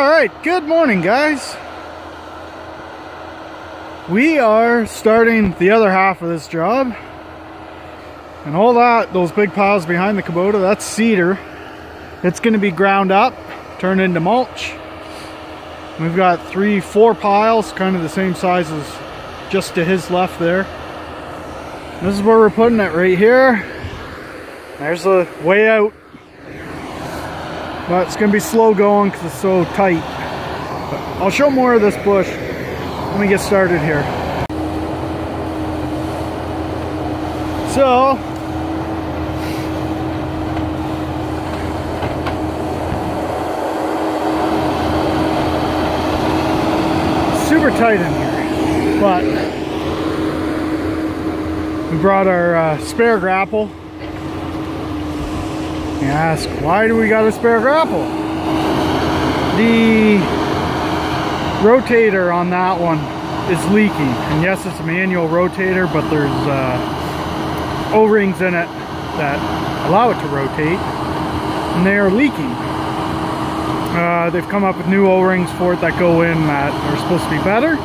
Alright, good morning guys. We are starting the other half of this job. And all that, those big piles behind the kubota, that's cedar. It's going to be ground up, turned into mulch. We've got 3-4 piles, kind of the same size as just to his left there. This is where we're putting it, right here. There's the way out. But it's going to be slow going because it's so tight. But I'll show more of this bush when we get started here. So, super tight in here, but we brought our spare grapple. You ask, why do we got a spare grapple? The rotator on that one is leaking, and yes, it's a manual rotator, but there's O-rings in it that allow it to rotate, and they are leaking. They've come up with new O-rings for it that go in that are supposed to be better.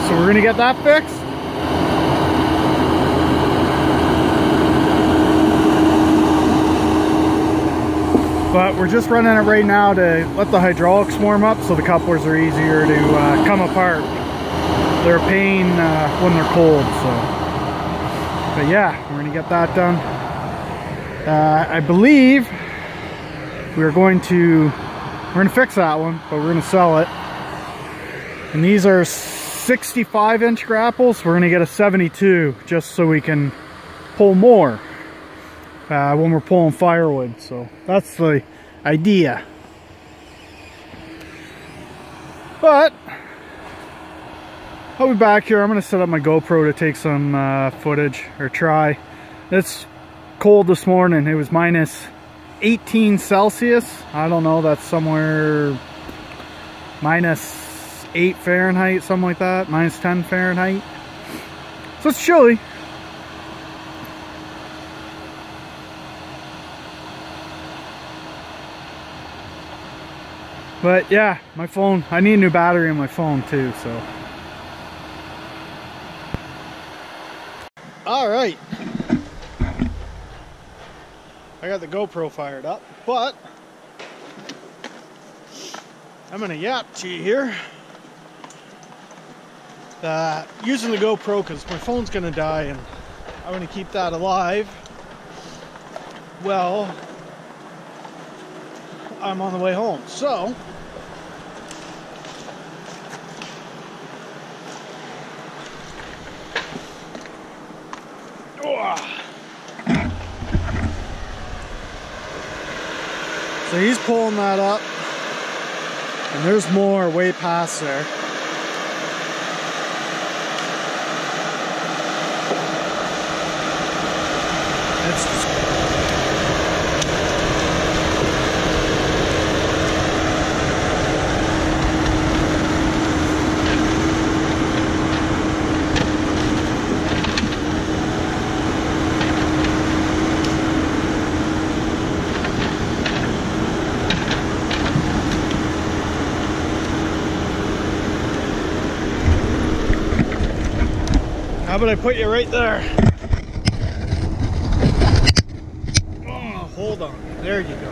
So we're gonna get that fixed. But we're just running it right now to let the hydraulics warm up so the couplers are easier to come apart. They're a pain when they're cold, so. But yeah, we're gonna get that done. I believe we're gonna fix that one, but we're gonna sell it. And these are 65-inch grapples. We're gonna get a 72 just so we can pull more when we're pulling firewood. So that's the idea. But I'll be back here. I'm gonna set up my GoPro to take some footage, or try. It's cold this morning. It was minus 18 Celsius. I don't know, that's somewhere minus 8 Fahrenheit, something like that, minus 10 Fahrenheit. So it's chilly. But yeah, my phone, I need a new battery in my phone too, so. All right. I got the GoPro fired up, but I'm gonna yap to you here. Using the GoPro because my phone's gonna die and I want to keep that alive. Well, I'm on the way home, so so he's pulling that up, and there's more way past there. It's just how about I put you right there? Oh, hold on. There you go.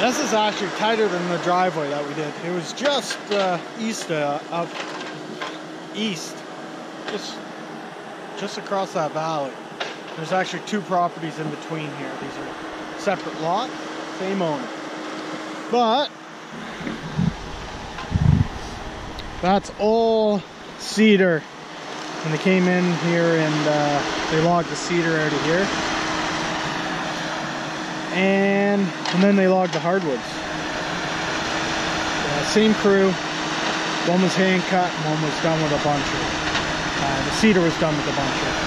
This is actually tighter than the driveway that we did. It was just east, just across that valley. There's actually two properties in between here. These are separate lots, same owner. But that's all cedar. And they came in here and they logged the cedar out of here. And then they logged the hardwoods. Same crew. One was hand cut and one was done with a buncher. The cedar was done with a buncher.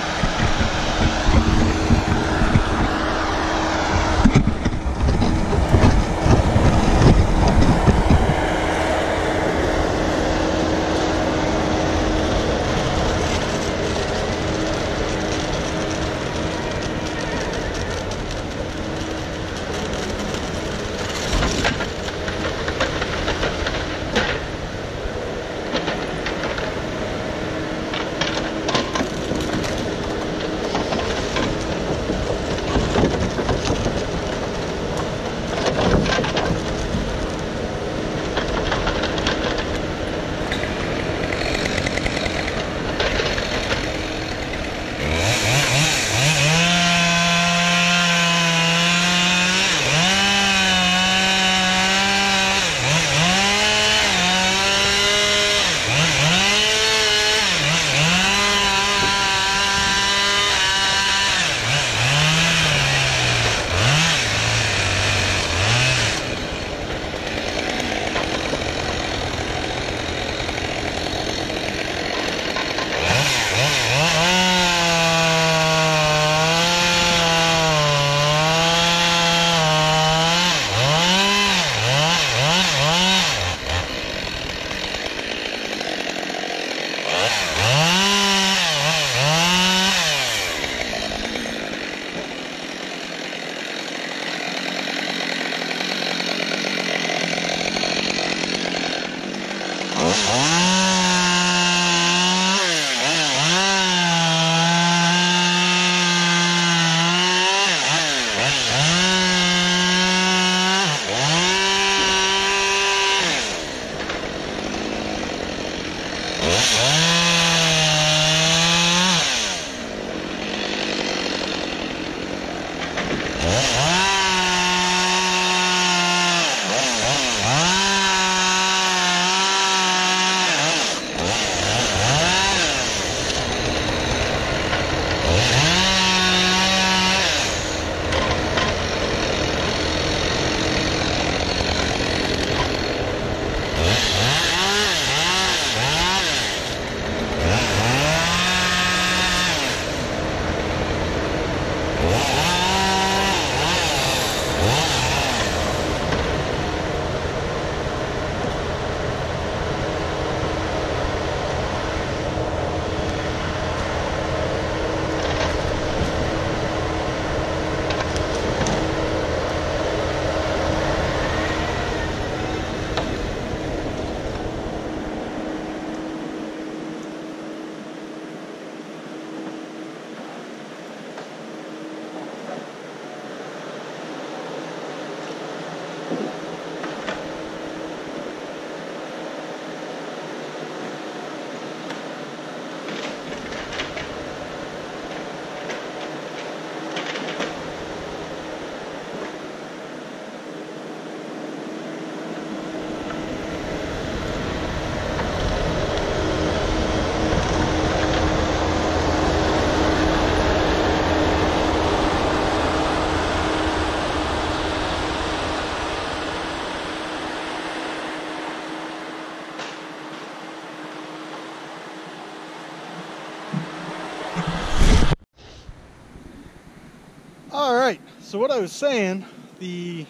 Alright, so what I was saying, the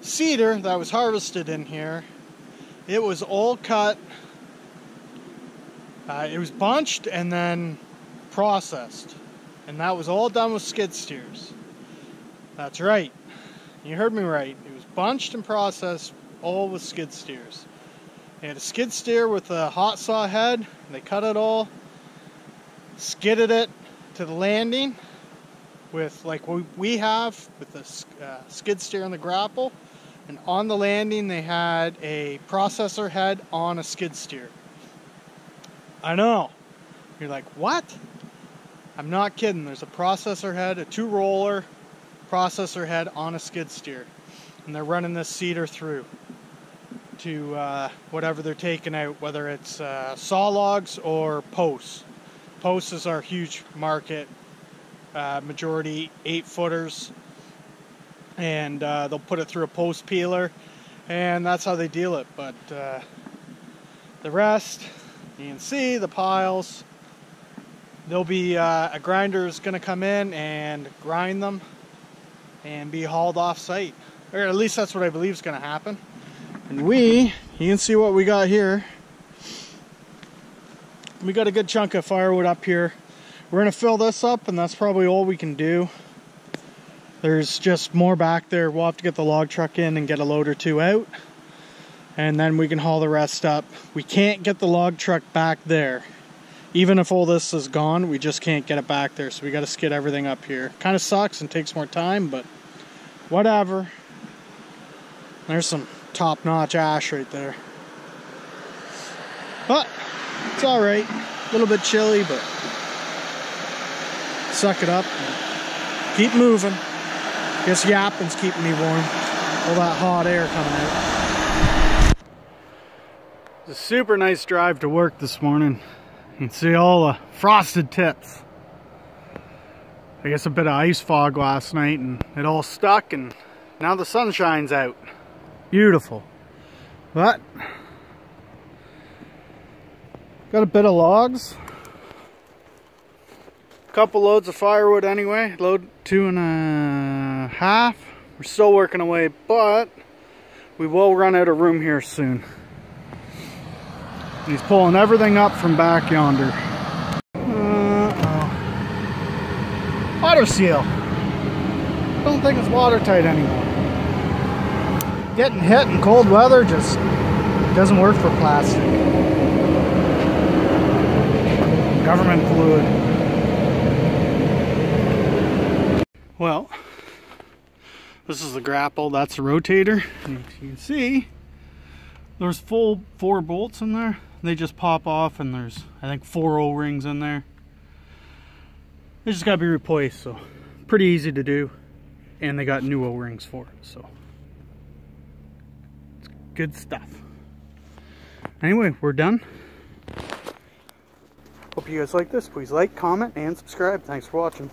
cedar that was harvested in here, it was all cut, it was bunched and then processed. And that was all done with skid steers. That's right, you heard me right. It was bunched and processed all with skid steers. They had a skid steer with a hot saw head, they cut it all, skidded it to the landing with like we have with the skid steer and the grapple, And on the landing they had a processor head on a skid steer. I know. You're like, what? I'm not kidding. There's a processor head, a 2-roller processor head on a skid steer. And they're running this cedar through to whatever they're taking out, whether it's saw logs or posts. Posts is our huge market, majority 8-footers. And they'll put it through a post peeler, and that's how they deal it. But the rest, you can see the piles. There'll be a grinder is going to come in and grind them and be hauled off site, or at least that's what I believe is going to happen. And you can see what we got here. We got a good chunk of firewood up here. We're going to fill this up, and that's probably all we can do. There's just more back there. We'll have to get the log truck in and get a load or two out, and then we can haul the rest up. We can't get the log truck back there. Even if all this is gone, we just can't get it back there, so we got to skid everything up here. Kind of sucks and takes more time, but whatever. There's some top-notch ash right there. But it's all right. A little bit chilly, but suck it up and keep moving. Guess yapping's keeping me warm. All that hot air coming out. It's a super nice drive to work this morning. You can see all the frosted tips. I guess a bit of ice fog last night and it all stuck, and now the sun shines out. Beautiful. But got a bit of logs. Couple loads of firewood anyway. Load 2.5. We're still working away, but we will run out of room here soon. And he's pulling everything up from back yonder. Auto seal. Don't think it's watertight anymore. Getting hit in cold weather just doesn't work for plastic. Government fluid. Well, this is the grapple, that's the rotator. And you can see there's full 4 bolts in there. They just pop off, and there's, I think, 4 O-rings in there. They just gotta be replaced, so pretty easy to do. And they got new O-rings for it, so it's good stuff. Anyway, we're done. Hope you guys like this. Please like, comment, and subscribe. Thanks for watching.